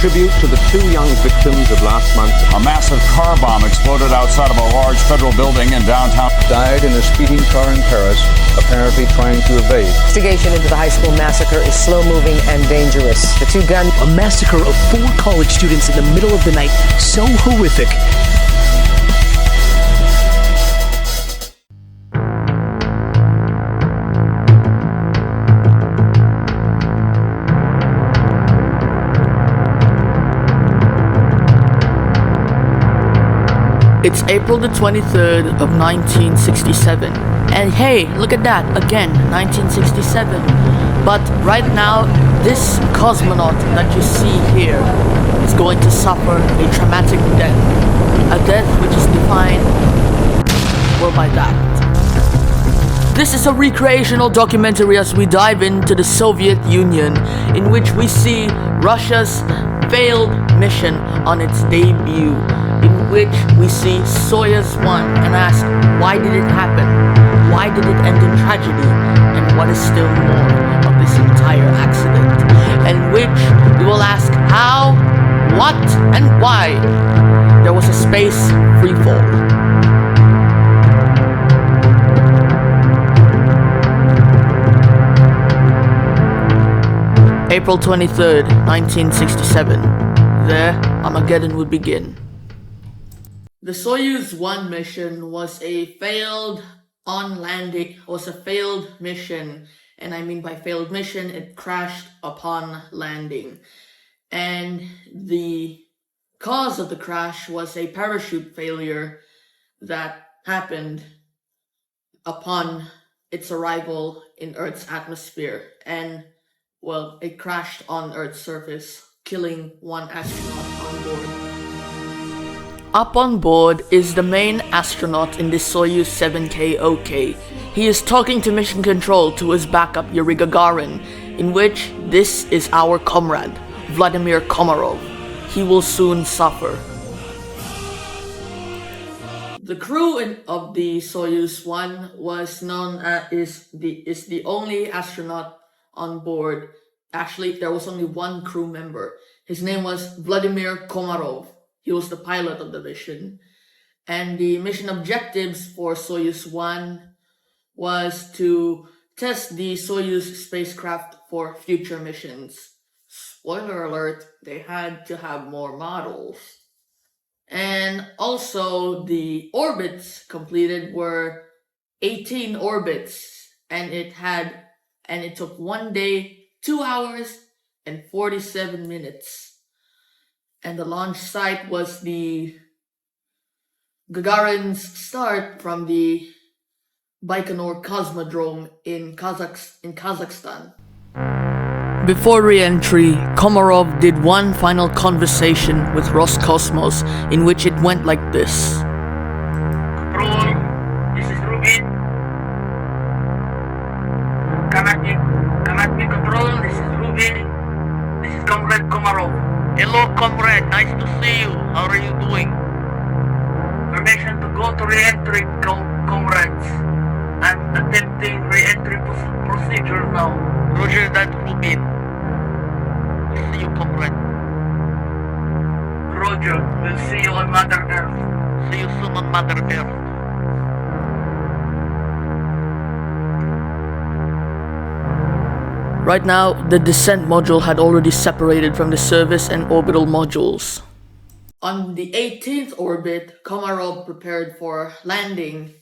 tribute to the two young victims of last month. A massive car bomb exploded outside of a large federal building in downtown. Died in a speeding car in Paris, apparently trying to evade. Investigation into the high school massacre is slow-moving and dangerous. The two gun... A massacre of 4 college students in the middle of the night, so horrific. It's April the 23rd of 1967. And hey, look at that, again, 1967. But right now, this cosmonaut that you see here is going to suffer a traumatic death. A death which is defined, well, by that. This is a recreational documentary as we dive into the Soviet Union, in which we see Russia's failed mission on its debut, in which we see Soyuz 1 and ask, why did it happen? Why did it end in tragedy? And what is still more of this entire accident? And which we will ask how, what, and why there was a space freefall. April 23rd, 1967. There, Armageddon would begin. The Soyuz 1 mission was a failed mission, and I mean by failed mission, it crashed upon landing. And the cause of the crash was a parachute failure that happened upon its arrival in Earth's atmosphere. And, well, it crashed on Earth's surface, killing 1 astronaut on board. Up on board is the main astronaut in the Soyuz 7K OK. He is talking to mission control to his backup Yuri Gagarin, in which this is our comrade, Vladimir Komarov. He will soon suffer. The crew of the Soyuz 1 was known as is the only astronaut on board. Actually, there was only one crew member. His name was Vladimir Komarov. He was the pilot of the mission. And the mission objectives for Soyuz 1 was to test the Soyuz spacecraft for future missions. Spoiler alert, they had to have more models. And also the orbits completed were 18 orbits, and it took 1 day, 2 hours, and 47 minutes. And the launch site was the Gagarin's start from the Baikonur Cosmodrome in Kazakhstan. Before re-entry, Komarov did one final conversation with Roscosmos, in which it went like this. Control, this is Rubin. Come at me, Control, this is Rubin. This is Comrade Komarov. Hello, comrade. Nice to see you. How are you doing? Permission to go to re-entry, comrades. I'm attempting re-entry procedure now. Roger that, Rubin. We'll see you, comrade. Roger, we'll see you on Mother Earth. See you soon on Mother Earth. Right now, the descent module had already separated from the service and orbital modules. On the 18th orbit, Komarov prepared for landing,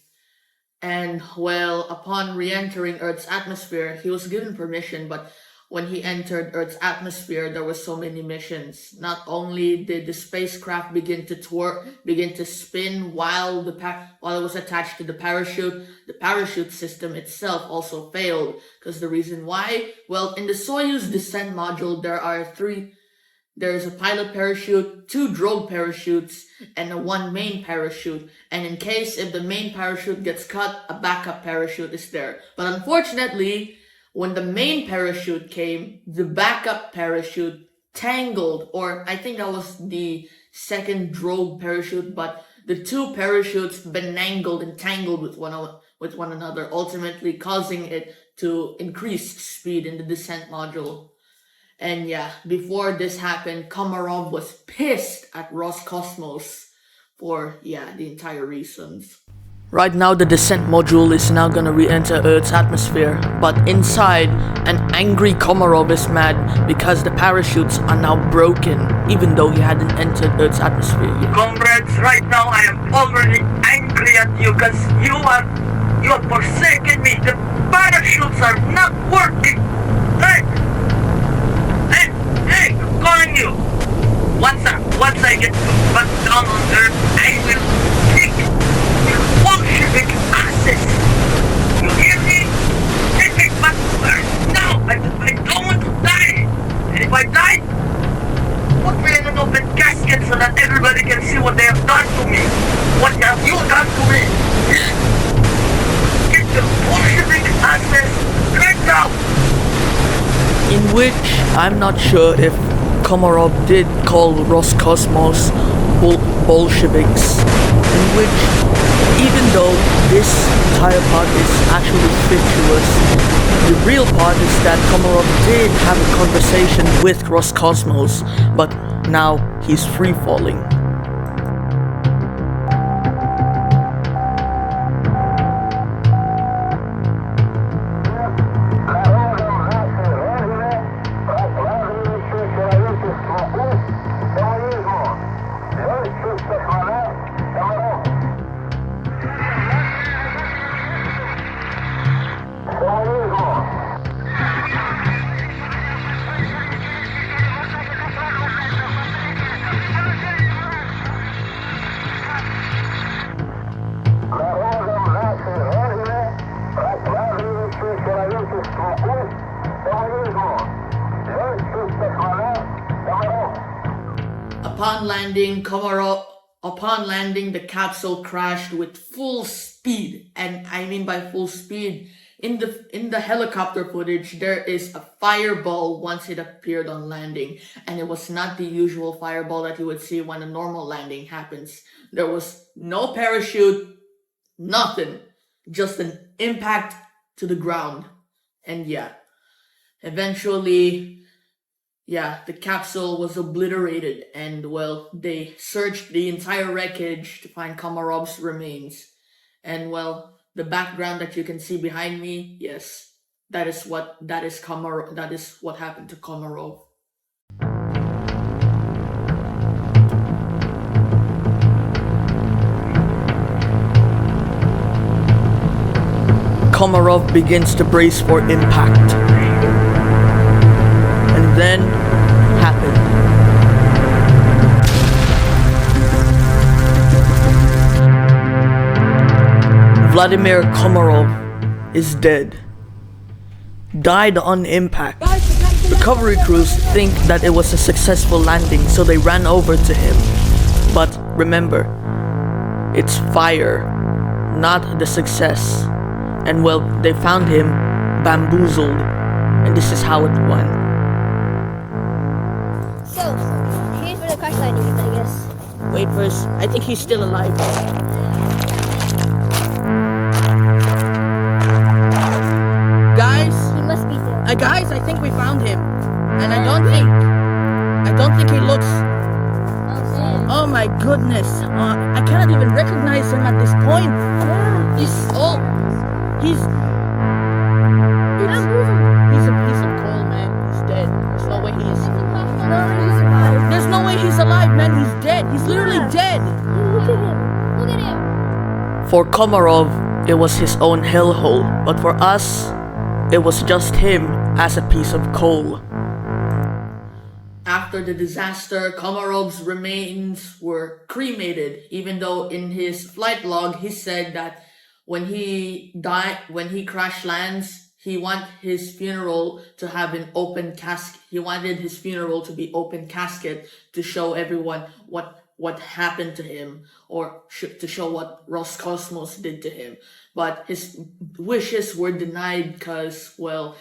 and well, upon re-entering Earth's atmosphere, he was given permission, but when he entered Earth's atmosphere, there were so many missions. Not only did the spacecraft begin to spin while it was attached to the parachute system itself also failed. Because the reason why? Well, in the Soyuz descent module, there's a pilot parachute, 2 drogue parachutes, and 1 main parachute. And in case if the main parachute gets cut, a backup parachute is there. But unfortunately, when the main parachute came, the backup parachute tangled, or I think that was the second drogue parachute, but the 2 parachutes benangled and tangled with one another, ultimately causing it to increase speed in the descent module. And yeah, before this happened, Komarov was pissed at Roscosmos for, the entire reasons. Right now, the descent module is now gonna re-enter Earth's atmosphere, but inside, an angry Komarov is mad because the parachutes are now broken, even though he hadn't entered Earth's atmosphere yet. Comrades, right now I am already angry at you because you have forsaken me. The parachutes are not working. Hey, I'm calling you. Once I get back down on Earth, I will kick your Bolshevik asses. You hear me? Take me back to Earth now. I don't want to die. And if I die, put me in an open casket so that everybody can see what they have done to me. What have you done to me? Get your Bolshevik asses right now. In which, I'm not sure if Komarov did call Roscosmos Bolsheviks, in which, even though this entire part is actually fictitious, the real part is that Komarov did have a conversation with Roscosmos, but now he's free-falling. Upon landing, the capsule crashed with full speed, and I mean by full speed, in the helicopter footage, there is a fireball once it appeared on landing, and it was not the usual fireball that you would see when a normal landing happens. There was no parachute, nothing, just an impact to the ground, and eventually, the capsule was obliterated, and well, they searched the entire wreckage to find Komarov's remains. And well, the background that you can see behind me, yes, that is what happened to Komarov. Komarov begins to brace for impact. And then happened. Vladimir Komarov is dead. Died on impact. Recovery crews think that it was a successful landing, so they ran over to him. But remember, it's fire, not the success. And well, they found him bamboozled, and this is how it went. So, here's where the crash landing is, I guess. Wait first, I think he's still alive. Guys, He must be there. guys, I think we found him. And I don't think he looks, Oh, oh my goodness. I cannot even recognize him at this point. He's a piece of coal, man. He's dead. There's no way he's alive, man. He's dead. He's literally dead. Look at him. Look at him. For Komarov, it was his own hellhole, but for us, it was just him as a piece of coal. After the disaster, Komarov's remains were cremated, even though in his flight log he said that when he crash lands, he wanted his funeral to have an open casket. He wanted his funeral to be open casket to show everyone what happened to him, or to show what Roscosmos did to him. But his wishes were denied because, well,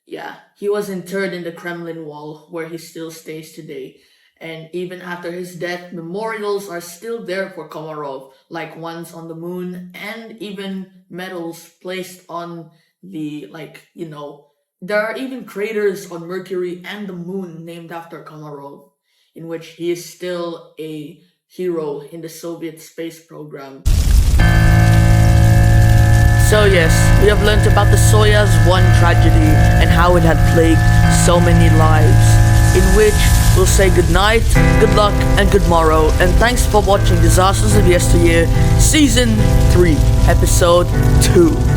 he was interred in the Kremlin wall, where he still stays today. And even after his death, memorials are still there for Komarov, like ones on the moon, and even medals placed on the, There are even craters on Mercury and the moon named after Komarov, in which he is still a hero in the Soviet space program. So yes, we have learnt about the Soyuz 1 tragedy and how it had plagued so many lives, in which we'll say goodnight, good luck, and good morrow, and thanks for watching Disasters of Yesteryear, Season 3, Episode 2.